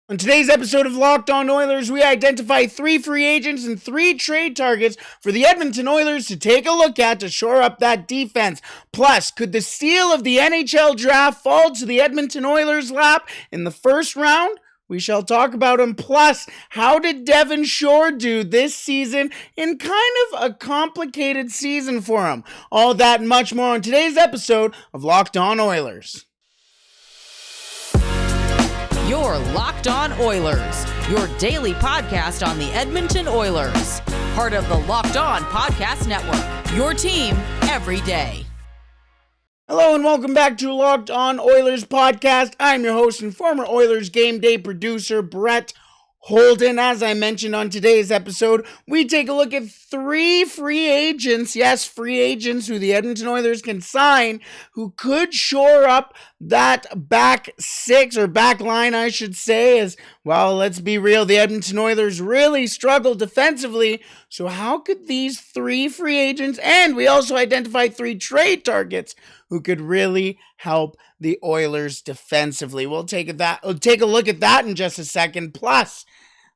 On today's episode of Locked On Oilers, we identify 3 free agents and 3 trade targets for the Edmonton Oilers to take a look at to shore up that defense. Plus, could the steal of the NHL Draft fall to the Edmonton Oilers' lap in the first round? We shall talk about him. Plus, how did Devin Shore do this season in kind of a complicated season for him? All that and much more on today's episode of Locked On Oilers. You're Locked On Oilers, your daily podcast on the Edmonton Oilers. Part of the Locked On Podcast Network, your team every day. Hello and welcome back to Locked On Oilers podcast. I'm your host and former Oilers game day producer, Brett Holden. As I mentioned on today's episode, we take a look at 3 free agents, yes, free agents who the Edmonton Oilers can sign, who could shore up that back six, or back line, I should say, as, well, let's be real, the Edmonton Oilers really struggle defensively. So how could these 3 free agents, and we also identified 3 trade targets who could really help the Oilers defensively? We'll take a look at that in just a second. Plus,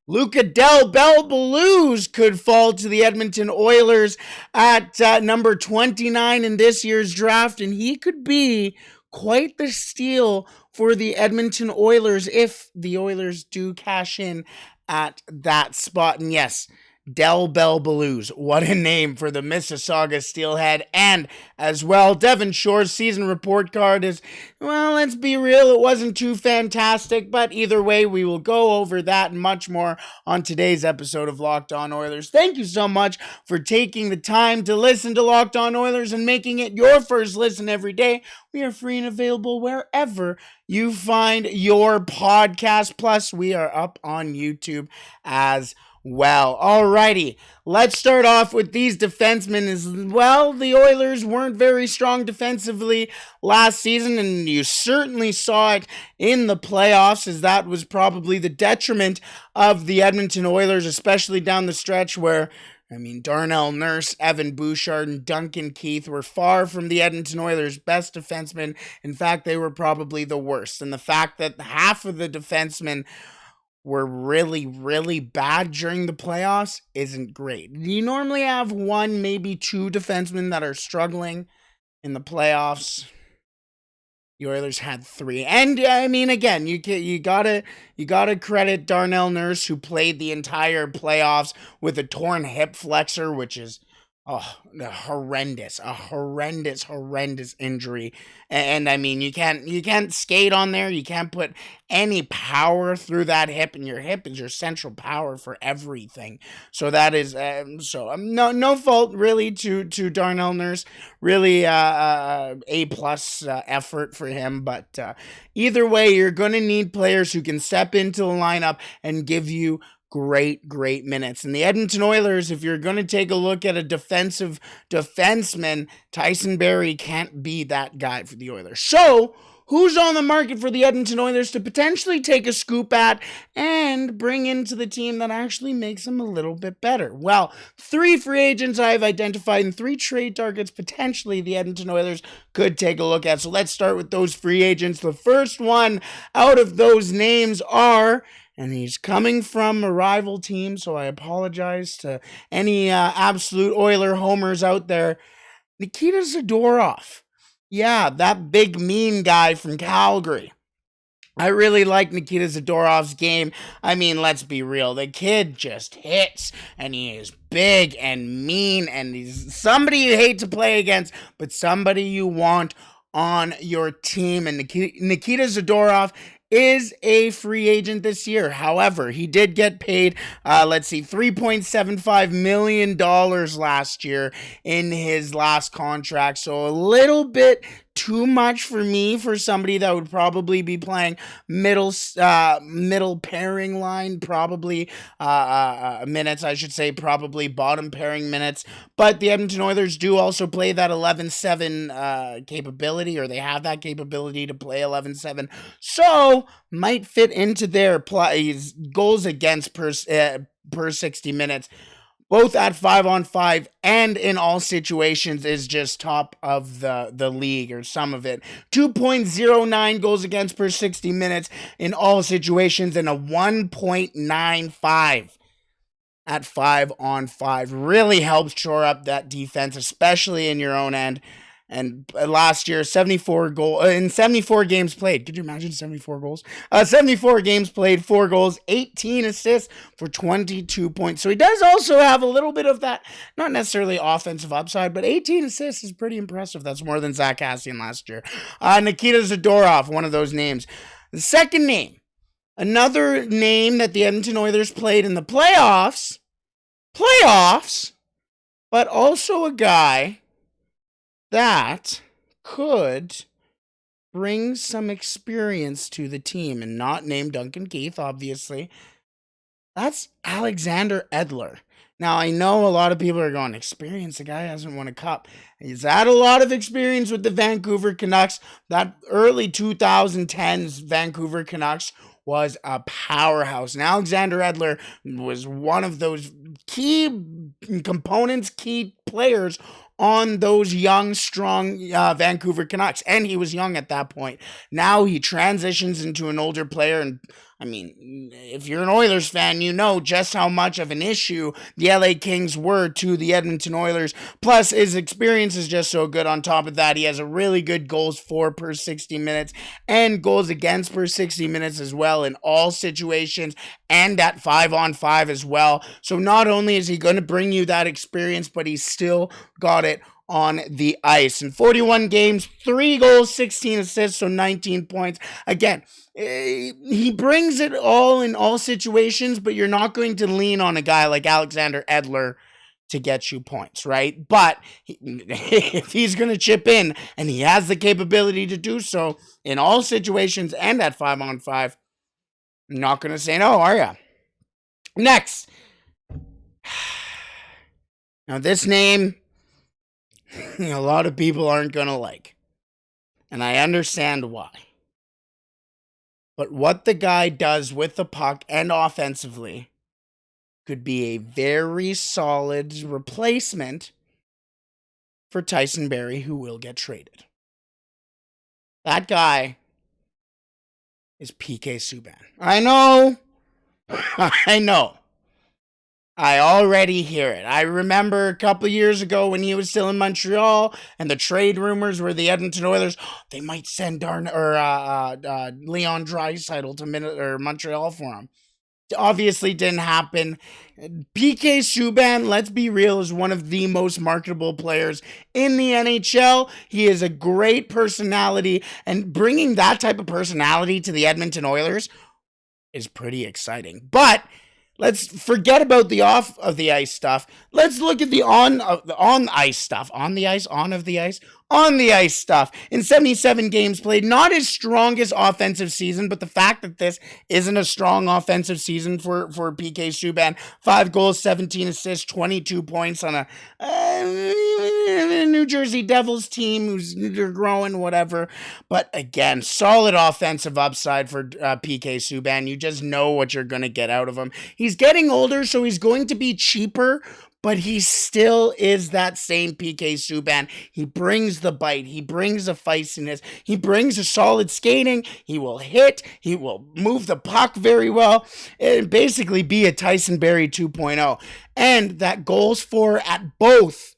Luca Del Bel Belluz could fall to the Edmonton Oilers at number 29 in this year's draft, and he could be quite the steal for the Edmonton Oilers if the Oilers do cash in at that spot. And yes, Del Bel Belluz, what a name for the Mississauga Steelhead. And as well, Devon Shore's season report card is, well, let's be real, it wasn't too fantastic, but either way, we will go over that and much more on today's episode of Locked On Oilers. Thank you so much for taking the time to listen to Locked On Oilers and making it your first listen every day. We are free and available wherever you find your podcast. Plus, we are up on YouTube as well. Alrighty, let's start off with these defensemen. As well, the Oilers weren't very strong defensively last season, and you certainly saw it in the playoffs, as that was probably the detriment of the Edmonton Oilers, especially down the stretch where, Darnell Nurse, Evan Bouchard, and Duncan Keith were far from the Edmonton Oilers' best defensemen. In fact, they were probably the worst. And the fact that half of the defensemen were really, really bad during the playoffs isn't great. You normally have 1, maybe 2 defensemen that are struggling in the playoffs. The Oilers had 3. And again, you gotta credit Darnell Nurse, who played the entire playoffs with a torn hip flexor, which is a horrendous injury. And you can't skate on there. You can't put any power through that hip, and your hip is your central power for everything. So that is no fault really to Darnell Nurse. Really A+ effort for him. But either way, you're going to need players who can step into the lineup and give you great minutes. And the Edmonton Oilers, if you're going to take a look at a defensive defenseman, Tyson Barrie can't be that guy for the Oilers. So, who's on the market for the Edmonton Oilers to potentially take a scoop at and bring into the team that actually makes them a little bit better? Well, 3 free agents I've identified and 3 trade targets potentially the Edmonton Oilers could take a look at. So let's start with those free agents. The first one out of those names are, and he's coming from a rival team, so I apologize to any absolute Oiler homers out there, Nikita Zadorov. Yeah, that big mean guy from Calgary. I really like Nikita Zadorov's game. Let's be real. The kid just hits, and he is big and mean, and he's somebody you hate to play against, but somebody you want on your team. And Nikita Zadorov is a free agent this year. However, he did get paid, $3.75 million last year in his last contract. So a little bit too much for me, for somebody that would probably be playing middle pairing line, probably minutes, I should say, probably bottom pairing minutes. But the Edmonton Oilers do also play that 11-7 capability, or they have that capability to play 11-7. So might fit into their goals against per 60 minutes. both at 5-on-5 and in all situations, is just top of the league, or some of it. 2.09 goals against per 60 minutes in all situations, and a 1.95 at 5-on-5. Really helps shore up that defense, especially in your own end. And last year, 74 games played. Could you imagine 74 goals? 74 games played, 4 goals, 18 assists for 22 points. So he does also have a little bit of that, not necessarily offensive upside, but 18 assists is pretty impressive. That's more than Zach Kassian last year. Nikita Zadorov, one of those names. The second name, another name that the Edmonton Oilers played in the playoffs, but also a guy that could bring some experience to the team, and not named Duncan Keith, obviously. That's Alexander Edler. Now, I know a lot of people are going, experience? The guy hasn't won a cup. He's had a lot of experience with the Vancouver Canucks. That early 2010s Vancouver Canucks was a powerhouse. And Alexander Edler was one of those key components, key players on those young, strong Vancouver Canucks. And he was young at that point. Now he transitions into an older player. And I mean, if you're an Oilers fan, you know just how much of an issue the LA Kings were to the Edmonton Oilers. Plus, his experience is just so good. On top of that, he has a really good goals for per 60 minutes and goals against per 60 minutes as well in all situations, and at 5-on-5 as well. So not only is he going to bring you that experience, but he's still got it on the ice. In 41 games, 3 goals, 16 assists, so 19 points. Again, he brings it all in all situations, but you're not going to lean on a guy like Alexander Edler to get you points, right? But if he's going to chip in, and he has the capability to do so in all situations and at 5-on-5, I'm not going to say no, are ya? Next. Now, this name, a lot of people aren't going to like. And I understand why. But what the guy does with the puck and offensively could be a very solid replacement for Tyson Barrie, who will get traded. That guy is PK Subban. I know. I already hear it. I remember a couple years ago when he was still in Montreal, and the trade rumors were the Edmonton Oilers, they might send Leon Draisaitl to Montreal for him. Obviously didn't happen. PK Subban, let's be real, is one of the most marketable players in the NHL. He is a great personality, and bringing that type of personality to the Edmonton Oilers is pretty exciting. But let's forget about the off of the ice stuff. Let's look at the on ice stuff. On the ice, on of the ice, on the ice stuff. In 77 games played, not his strongest offensive season, but the fact that this isn't a strong offensive season for PK Subban. 5 goals, 17 assists, 22 points on a New Jersey Devils team who's growing, whatever. But again, solid offensive upside for PK Subban. You just know what you're going to get out of him. He's getting older, so he's going to be cheaper, but he still is that same PK Subban. He brings the bite. He brings the feistiness. He brings a solid skating. He will hit. He will move the puck very well. And basically be a Tyson Barrie 2.0. And that goals for at both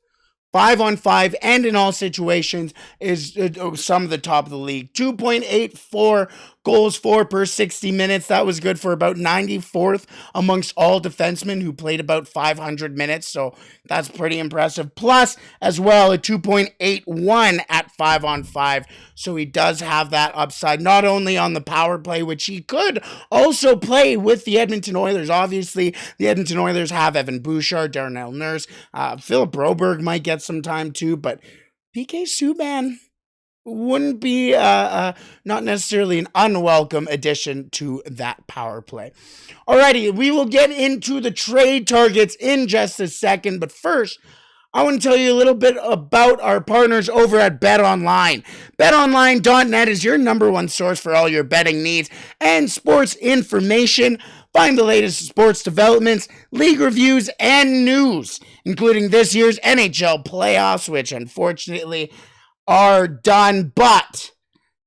5-on-5 and in all situations is some of the top of the league. 2.84 goals for per 60 minutes. That was good for about 94th amongst all defensemen who played about 500 minutes. So that's pretty impressive. Plus, as well, a 2.81 at 5-on-5. So he does have that upside, not only on the power play, which he could also play with the Edmonton Oilers. Obviously, the Edmonton Oilers have Evan Bouchard, Darnell Nurse. Philip Broberg might get some time too, but PK Subban wouldn't be not necessarily an unwelcome addition to that power play. Alrighty, we will get into the trade targets in just a second, but first, I want to tell you a little bit about our partners over at BetOnline. BetOnline.net is your number one source for all your betting needs and sports information. Find the latest sports developments, league reviews, and news, including this year's NHL playoffs, which unfortunately are done. But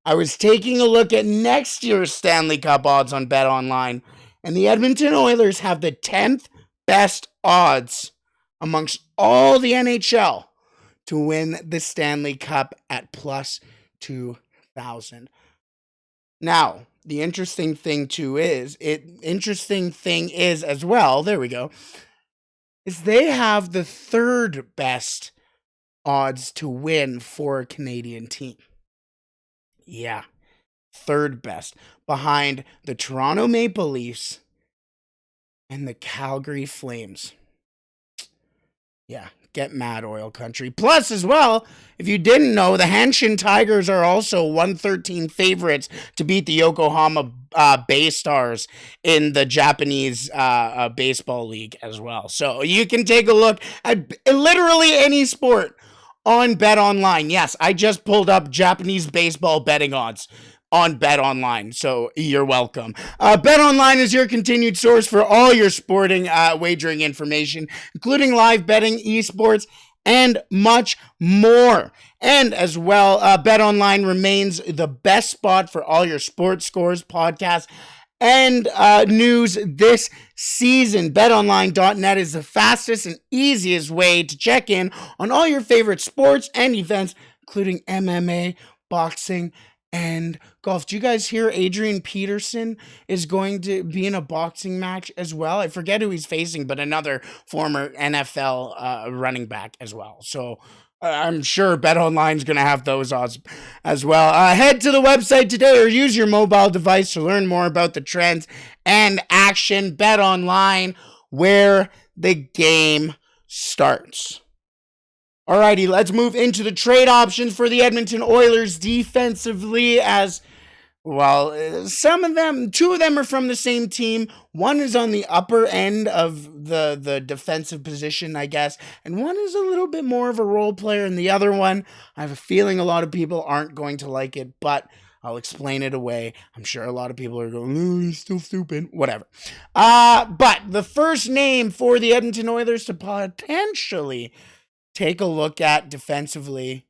I was taking a look at next year's Stanley Cup odds on BetOnline, and the Edmonton Oilers have the 10th best odds amongst all the NHL to win the Stanley Cup at plus 2,000. Now, the interesting thing is as well, there we go, is they have the third best odds to win for a Canadian team. Yeah, third best, behind the Toronto Maple Leafs and the Calgary Flames. Yeah, get mad, Oil Country. Plus, as well, if you didn't know, the Hanshin Tigers are also 113 favorites to beat the Yokohama Bay Stars in the Japanese baseball league as well. So you can take a look at literally any sport on BetOnline. Yes, I just pulled up Japanese baseball betting odds on BetOnline, so you're welcome. BetOnline is your continued source for all your sporting wagering information, including live betting, esports, and much more. And as well, BetOnline remains the best spot for all your sports scores, podcasts, and news this season. BetOnline.net is the fastest and easiest way to check in on all your favorite sports and events, including MMA, boxing, and golf. Do you guys hear Adrian Peterson is going to be in a boxing match as well? I forget who he's facing, but another former NFL running back as well. So I'm sure BetOnline is going to have those odds as well. Head to the website today or use your mobile device to learn more about the trends and action. BetOnline, where the game starts. Alrighty, let's move into the trade options for the Edmonton Oilers defensively. As well, two of them are from the same team. One is on the upper end of the defensive position, I guess, and one is a little bit more of a role player, and the other one, I have a feeling a lot of people aren't going to like it, but I'll explain it away. I'm sure a lot of people are going, oh, he's still stupid. Whatever. But the first name for the Edmonton Oilers to potentially take a look at defensively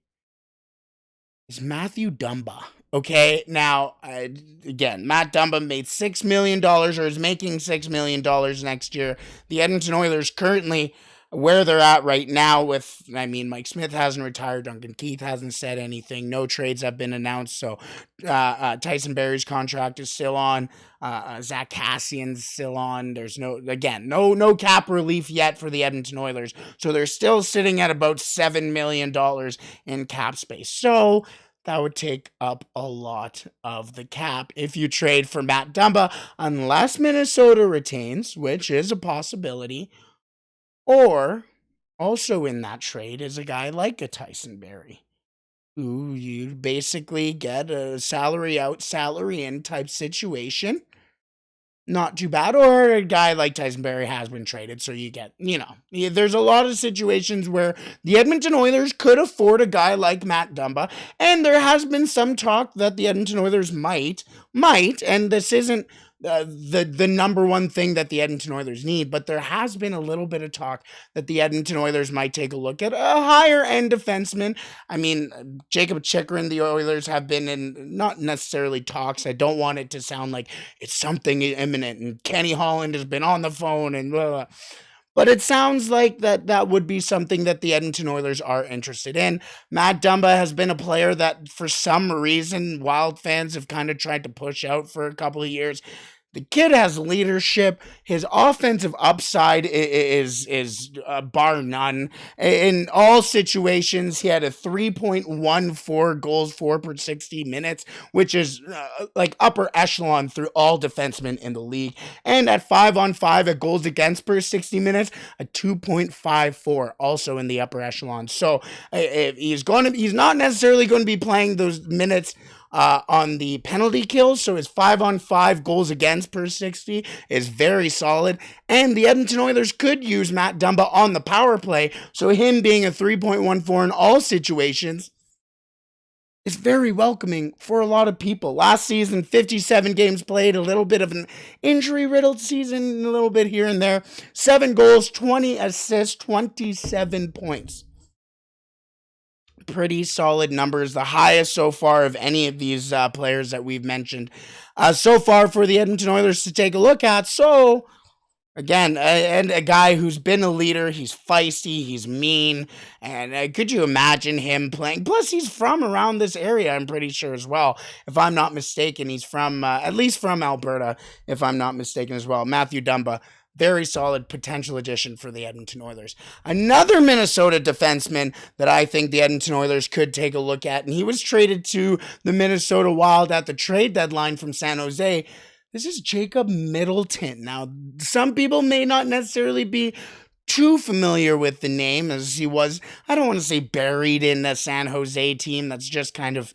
is Matthew Dumba. Okay, now, again, Matt Dumba made $6 million, or is making $6 million next year. The Edmonton Oilers currently, where they're at right now with, Mike Smith hasn't retired, Duncan Keith hasn't said anything, no trades have been announced, so Tyson Barrie's contract is still on, Zach Kassian's still on, there's no cap relief yet for the Edmonton Oilers, so they're still sitting at about $7 million in cap space, so that would take up a lot of the cap if you trade for Matt Dumba, unless Minnesota retains, which is a possibility. Or, also in that trade is a guy like a Tyson Barrie, who you basically get a salary out, salary in type situation. Not too bad. Or a guy like Tyson Barrie has been traded, so you get, there's a lot of situations where the Edmonton Oilers could afford a guy like Matt Dumba, and there has been some talk that the Edmonton Oilers might, and this isn't the number one thing that the Edmonton Oilers need, but there has been a little bit of talk that the Edmonton Oilers might take a look at a higher end defenseman. Jacob Chychrun, the Oilers have been in not necessarily talks. I don't want it to sound like it's something imminent, and Kenny Holland has been on the phone and blah, blah. But it sounds like that would be something that the Edmonton Oilers are interested in. Matt Dumba has been a player that, for some reason, Wild fans have kind of tried to push out for a couple of years. The kid has leadership. His offensive upside is bar none. In all situations, he had a 3.14 goals for per 60 minutes, which is like upper echelon through all defensemen in the league. And at 5-on-5 at goals against per 60 minutes, a 2.54, also in the upper echelon. So he's not necessarily going to be playing those minutes on the penalty kills, so his 5-on-5 goals against per 60 is very solid. And the Edmonton Oilers could use Matt Dumba on the power play, so him being a 3.14 in all situations is very welcoming for a lot of people. Last season, 57 games played, a little bit of an injury-riddled season, a little bit here and there. 7 goals, 20 assists, 27 points. Pretty solid numbers, the highest so far of any of these players that we've mentioned so far for the Edmonton Oilers to take a look at. So, again, and a guy who's been a leader, he's feisty, he's mean, and could you imagine him playing? Plus, he's from around this area, I'm pretty sure as well. If I'm not mistaken, he's from, at least from Alberta, if I'm not mistaken as well. Matthew Dumba, very solid potential addition for the Edmonton Oilers. Another Minnesota defenseman that I think the Edmonton Oilers could take a look at, and he was traded to the Minnesota Wild at the trade deadline from San Jose. This is Jacob Middleton. Now, some people may not necessarily be too familiar with the name, as he was, I don't want to say buried in the San Jose team. That's just kind of,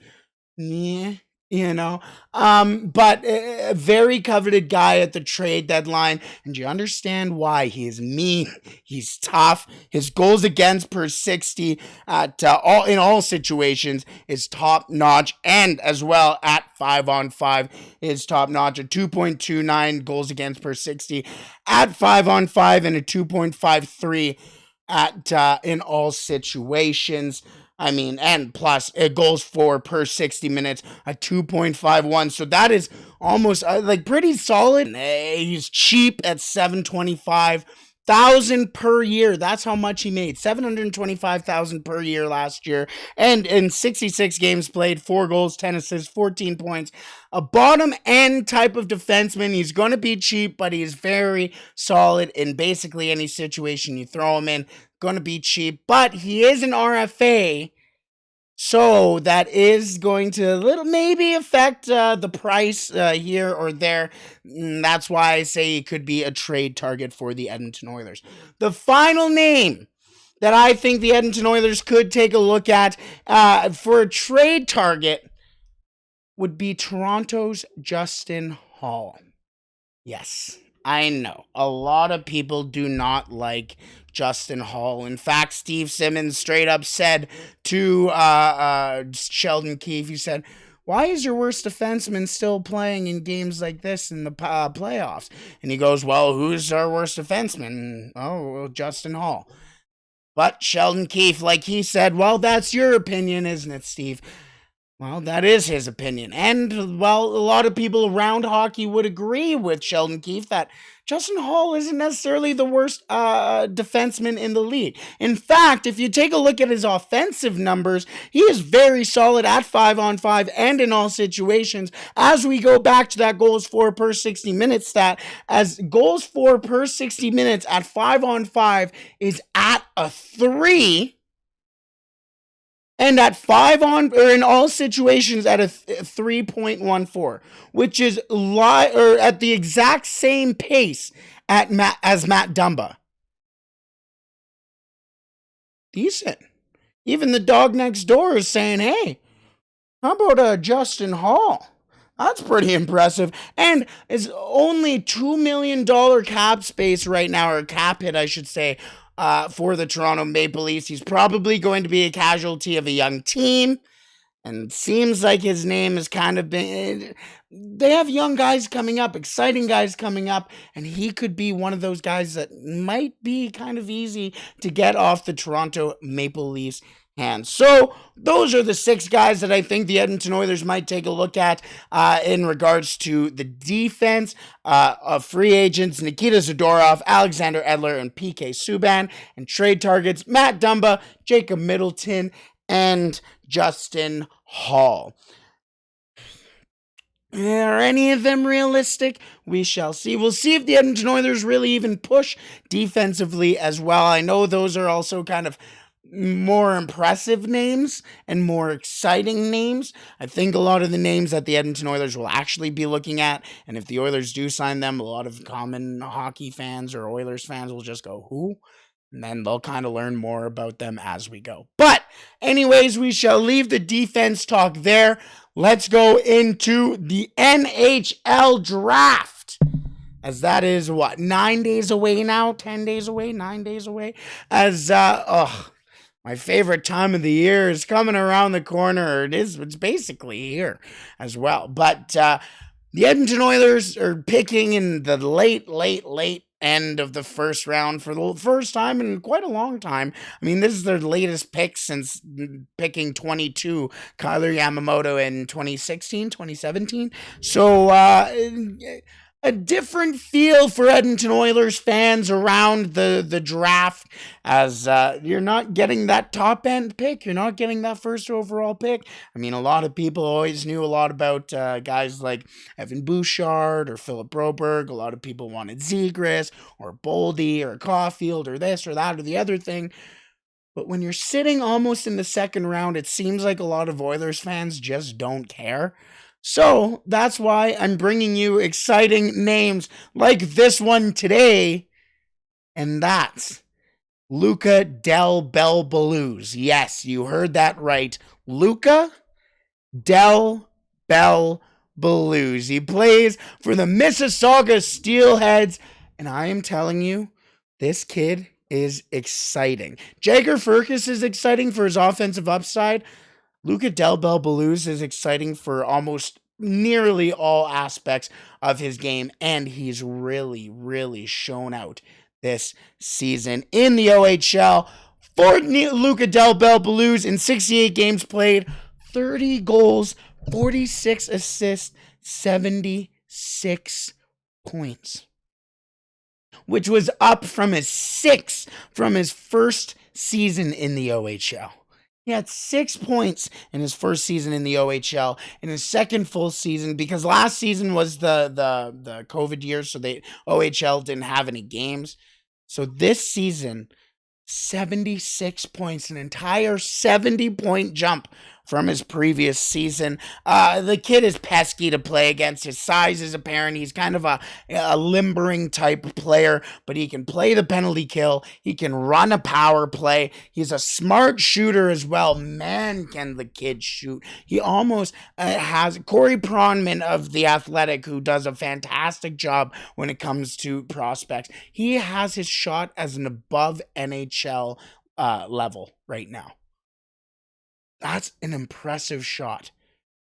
but a very coveted guy at the trade deadline, and you understand why. He is mean, he's tough, his goals against per 60 at in all situations is top notch, and as well at 5-on-5 is top notch, a 2.29 goals against per 60 at 5-on-5 and a 2.53 at in all situations. I mean, and plus it goes for per 60 minutes, a 2.51. So that is almost pretty solid. He's cheap at $725,000 per year. That's how much he made. $725,000 per year last year. And in 66 games played, 4 goals, 10 assists, 14 points. A bottom end type of defenseman. He's going to be cheap, but he's very solid in basically any situation you throw him in. Going to be cheap, but he is an RFA, so that is going to maybe affect the price here or there. That's why I say he could be a trade target for the Edmonton Oilers. The final name that I think the Edmonton Oilers could take a look at for a trade target would be Toronto's Justin Hall. Yes, I know. A lot of people do not like Justin Hall. In fact, Steve Simmons straight up said to Sheldon Keefe, he said, "Why is your worst defenseman still playing in games like this in the playoffs?" And he goes, "Well, who's our worst defenseman?" "Oh, well, Justin Hall." But Sheldon Keefe, like he said, "Well, that's your opinion, isn't it, Steve?" Well, that is his opinion. And, well, a lot of people around hockey would agree with Sheldon Keefe that Justin Hall isn't necessarily the worst defenseman in the league. In fact, if you take a look at his offensive numbers, he is very solid at 5-on-5 and in all situations. As we go back to that goals for per 60 minutes stat, as goals for per 60 minutes at 5-on-5 is at a 3, and at in all situations at a 3.14, which is at the exact same pace as Matt Dumba. Decent. Even the dog next door is saying, "Hey, how about Justin Hall?" That's pretty impressive. And it's only $2 million cap space right now, or cap hit, I should say, for the Toronto Maple Leafs. He's probably going to be a casualty of a young team, and it seems like his name has kind of been... They have young guys coming up, exciting guys coming up, and he could be one of those guys that might be kind of easy to get off the Toronto Maple Leafs hands. So those are the 6 guys that I think the Edmonton Oilers might take a look at in regards to the defense of free agents: Nikita Zadorov, Alexander Edler, and PK Subban. And trade targets: Matt Dumba, Jacob Middleton, and Justin Hall. Are any of them realistic? We shall see. We'll see if the Edmonton Oilers really even push defensively as well. I know those are also kind of more impressive names and more exciting names. I think a lot of the names that the Edmonton Oilers will actually be looking at, and if the Oilers do sign them, a lot of common hockey fans or Oilers fans will just go, "Who?" And then they'll kind of learn more about them as we go. But anyways, we shall leave the defense talk there. Let's go into the NHL Draft. As that is, 9 days away now? 10 days away? 9 days away? My favorite time of the year is coming around the corner. It's basically here as well. But the Edmonton Oilers are picking in the late end of the first round for the first time in quite a long time. I mean, this is their latest pick since picking 22 Kyler Yamamoto in 2016, 2017. So, a different feel for Edmonton Oilers fans around the draft, as you're not getting that top end pick. You're not getting that first overall pick. I mean, a lot of people always knew a lot about guys like Evan Bouchard or Philip Broberg. A lot of people wanted Zegras or Boldy or Caulfield or this or that or the other thing. But when you're sitting almost in the second round, it seems like a lot of Oilers fans just don't care. So that's why I'm bringing you exciting names like this one today, and that's Luca Del Bel Belluz. Yes, you heard that right. Luca Del Bel Belluz. He plays for the Mississauga Steelheads, and I am telling you, this kid is exciting. Jagger Firkus is exciting for his offensive upside. Luca Del Bel Belluz is exciting for almost nearly all aspects of his game, and he's really shown out this season in the OHL. For Luca Del Bel Belluz, in 68 games played, 30 goals, 46 assists, 76 points, which was up from his 6 from his first season in the OHL. He had 6 points in his first season in the OHL. In his second full season, because last season was the COVID year, so the OHL didn't have any games. So this season, 76 points, an entire 70-point jump from his previous season. The kid is pesky to play against. His size is apparent. He's kind of a limbering type player, but he can play the penalty kill. He can run a power play. He's a smart shooter as well. Man, can the kid shoot. He almost has Corey Pronman of The Athletic, who does a fantastic job when it comes to prospects. He has his shot as an above NHL level right now. That's an impressive shot.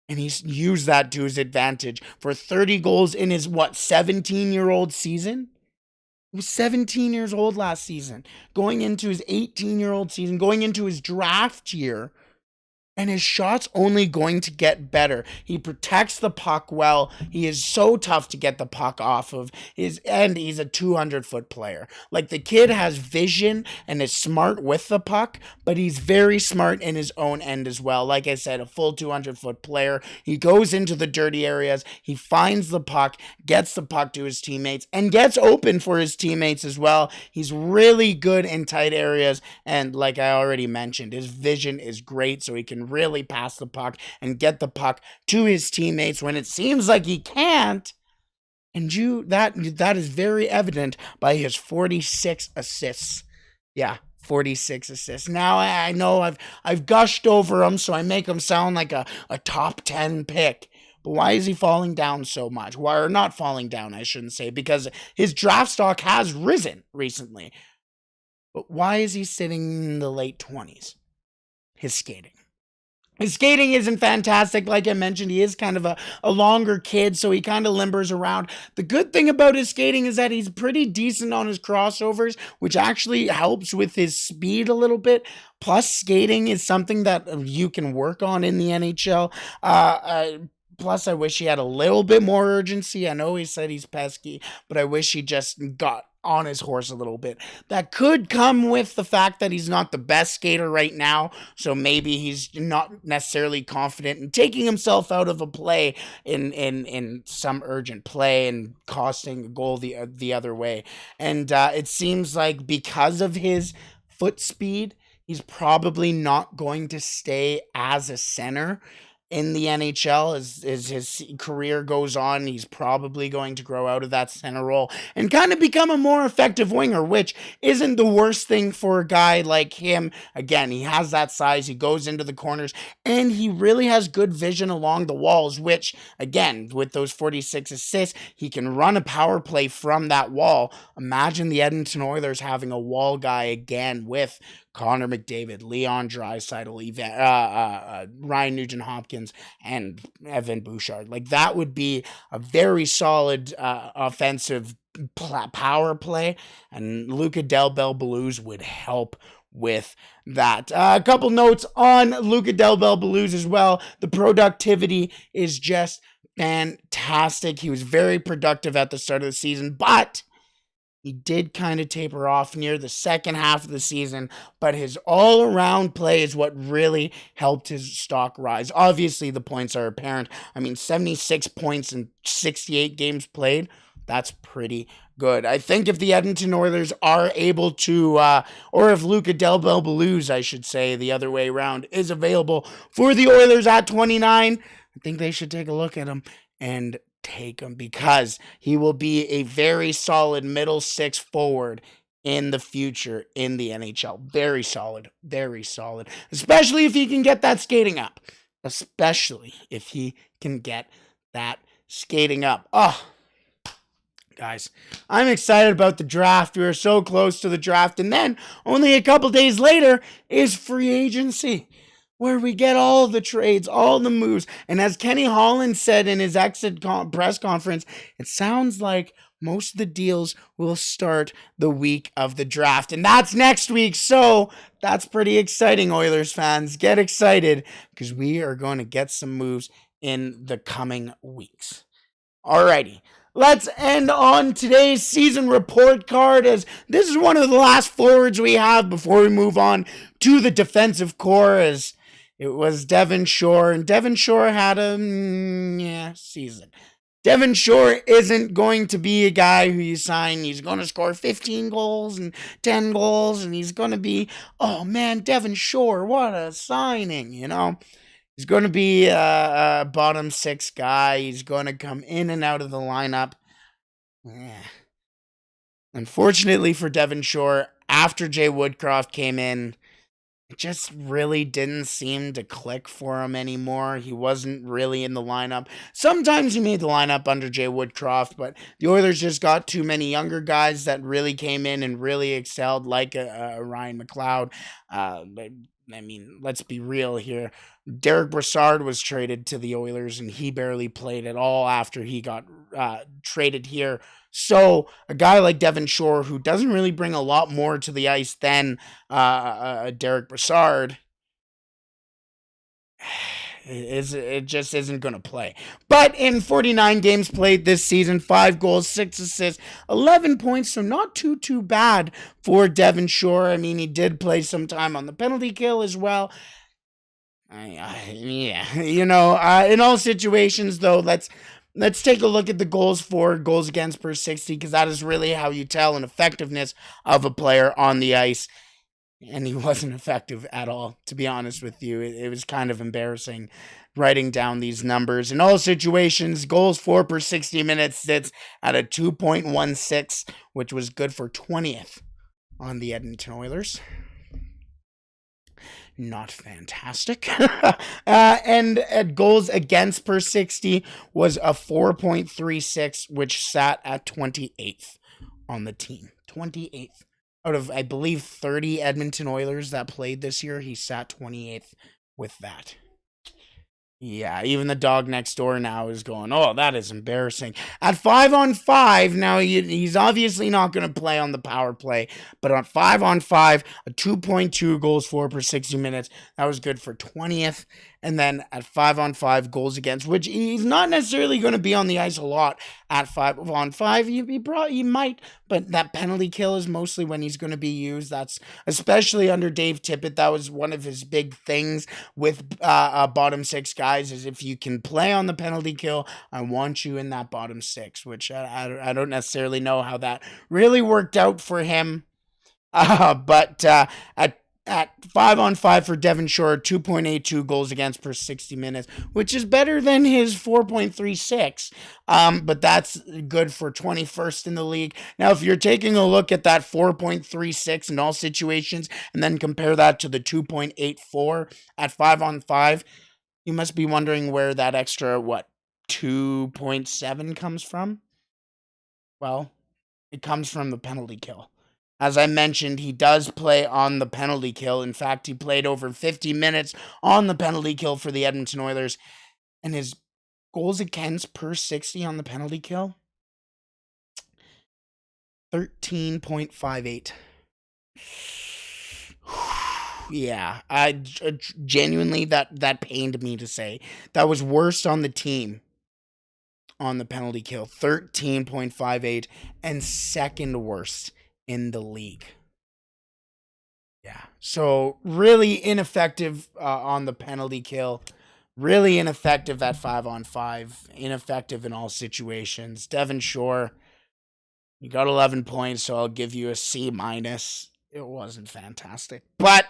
And he's used that to his advantage for 30 goals in his, 17-year-old season? He was 17 years old last season, going into his 18-year-old season, going into his draft year. And his shot's only going to get better. He protects the puck well. He is so tough to get the puck off of. And he's a 200-foot player. Like, the kid has vision and is smart with the puck, but he's very smart in his own end as well. Like I said, a full 200-foot player. He goes into the dirty areas. He finds the puck, gets the puck to his teammates, and gets open for his teammates as well. He's really good in tight areas. And like I already mentioned, his vision is great, so he can really pass the puck and get the puck to his teammates when it seems like he can't. And that is very evident by his 46 assists. Yeah, 46 assists. Now I know I've gushed over him, so I make him sound like a top 10 pick. But why is he falling down so much? Why are not falling down, I shouldn't say, because his draft stock has risen recently. But why is he sitting in the late 20s? His skating. His skating isn't fantastic. Like I mentioned, he is kind of a longer kid, so he kind of limbers around. The good thing about his skating is that he's pretty decent on his crossovers, which actually helps with his speed a little bit. Plus, skating is something that you can work on in the NHL. Plus, I wish he had a little bit more urgency. I know he said he's pesky, but I wish he just got on his horse a little bit. That could come with the fact that he's not the best skater right now, so maybe he's not necessarily confident in taking himself out of a play in some urgent play and costing a goal the other way. And it seems like because of his foot speed, he's probably not going to stay as a center in the NHL as his career goes on. He's probably going to grow out of that center role and kind of become a more effective winger, which isn't the worst thing for a guy like him. Again, he has that size, he goes into the corners, and he really has good vision along the walls, which, again, with those 46 assists, he can run a power play from that wall. Imagine the Edmonton Oilers having a wall guy again with Connor McDavid, Leon Draisaitl, Ryan Nugent-Hopkins, and Evan Bouchard. Like, that would be a very solid offensive power play, and Luca Del Bel Belluz would help with that. A couple notes on Luca Del Bel Belluz as well. The productivity is just fantastic. He was very productive at the start of the season, but he did kind of taper off near the second half of the season, but his all-around play is what really helped his stock rise. Obviously, the points are apparent. I mean, 76 points in 68 games played. That's pretty good. I think if the Edmonton Oilers are able to, or if Luca Del Bel Belluz, I should say, the other way around, is available for the Oilers at 29, I think they should take a look at him and take him, because he will be a very solid middle six forward in the future in the NHL. Very solid, very solid. Especially if he can get that skating up. Especially if he can get that skating up. Oh, guys, I'm excited about the draft. We are so close to the draft. And then only a couple days later is free agency, where we get all the trades, all the moves. And as Kenny Holland said in his exit press conference, it sounds like most of the deals will start the week of the draft. And that's next week. So that's pretty exciting, Oilers fans. Get excited, because we are going to get some moves in the coming weeks. Alrighty. Let's end on today's season report card, as this is one of the last forwards we have before we move on to the defensive core, as it was Devin Shore, and Devin Shore had a season. Devon Shore isn't going to be a guy who you sign. He's going to score 15 goals and 10 goals, and he's going to be, oh man, Devon Shore, what a signing, you know? He's going to be a bottom six guy. He's going to come in and out of the lineup. Yeah. Unfortunately for Devon Shore, after Jay Woodcroft came in, it just really didn't seem to click for him anymore. He wasn't really in the lineup. Sometimes he made the lineup under Jay Woodcroft, but the Oilers just got too many younger guys that really came in and really excelled, like Ryan McLeod. I mean, let's be real here. Derek Brassard was traded to the Oilers, and he barely played at all after he got traded here. So a guy like Devin Shore, who doesn't really bring a lot more to the ice than Derek Brassard, it just isn't going to play. But in 49 games played this season, 5 goals, 6 assists, 11 points, so not too bad for Devin Shore. I mean, he did play some time on the penalty kill as well. Yeah, you know, in all situations, though, let's take a look at the goals for, goals against per 60, because that is really how you tell an effectiveness of a player on the ice. And he wasn't effective at all, to be honest with you. It was kind of embarrassing writing down these numbers. In all situations, goals for per 60 minutes sits at a 2.16, which was good for 20th on the Edmonton Oilers. Not fantastic. And at goals against per 60 was a 4.36, which sat at 28th on the team. 28th. Out of, I believe, 30 Edmonton Oilers that played this year, he sat 28th with that. Yeah, even the dog next door now is going, oh, that is embarrassing. At 5-on-5, now he's obviously not going to play on the power play, but on 5-on-5, a 2.2 goals for per 60 minutes, that was good for 20th. And then at 5-on-5 goals against, which he's not necessarily going to be on the ice a lot at 5-on-5. He might, but that penalty kill is mostly when he's going to be used. That's especially under Dave Tippett. That was one of his big things with bottom six guys, is if you can play on the penalty kill, I want you in that bottom six, which I don't necessarily know how that really worked out for him. But at at 5-on-5 for Devin Shore, 2.82 goals against per 60 minutes, which is better than his 4.36. But that's good for 21st in the league. Now, if you're taking a look at that 4.36 in all situations and then compare that to the 2.84 at 5-on-5, you must be wondering where that extra, 2.7 comes from? Well, it comes from the penalty kill. As I mentioned, he does play on the penalty kill. In fact, he played over 50 minutes on the penalty kill for the Edmonton Oilers. And his goals against per 60 on the penalty kill, 13.58. Yeah, genuinely, that pained me to say. That was worst on the team on the penalty kill, 13.58, and second worst in the league. Yeah, so really ineffective on the penalty kill, really ineffective at 5-on-5, ineffective in all situations. Devon Shore, you got 11 points, so I'll give you a C-. It wasn't fantastic, but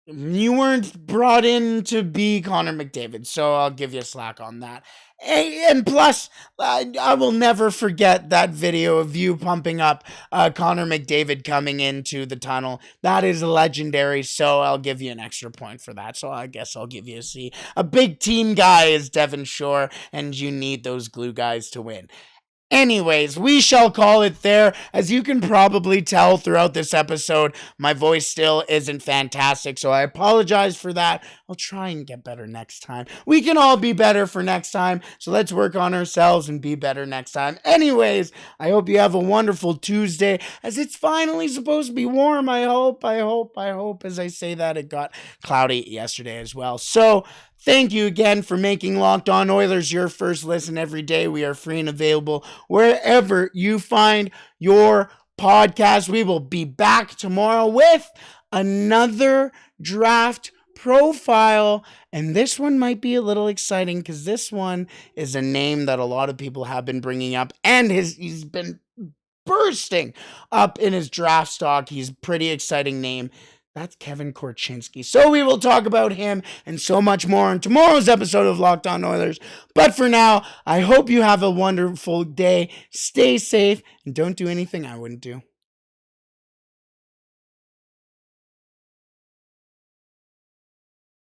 you weren't brought in to be Connor McDavid, so I'll give you a slack on that. And plus, I will never forget that video of you pumping up Connor McDavid coming into the tunnel. That is legendary, so I'll give you an extra point for that. So I guess I'll give you a C. A big team guy is Devin Shore, and you need those glue guys to win. Anyways, we shall call it there. As you can probably tell throughout this episode, my voice still isn't fantastic, so I apologize for that. I'll try and get better next time. We can all be better for next time, so let's work on ourselves and be better next time. Anyways, I hope you have a wonderful Tuesday, as it's finally supposed to be warm. I hope. As I say that, it got cloudy yesterday as well. So, thank you again for making Locked On Oilers your first listen every day. We are free and available wherever you find your podcast. We will be back tomorrow with another draft profile, and this one might be a little exciting because this one is a name that a lot of people have been bringing up, and he's been bursting up in his draft stock. He's a pretty exciting name. That's Kevin Korchinski. So we will talk about him and so much more on tomorrow's episode of Locked On Oilers. But for now, I hope you have a wonderful day. Stay safe and don't do anything I wouldn't do.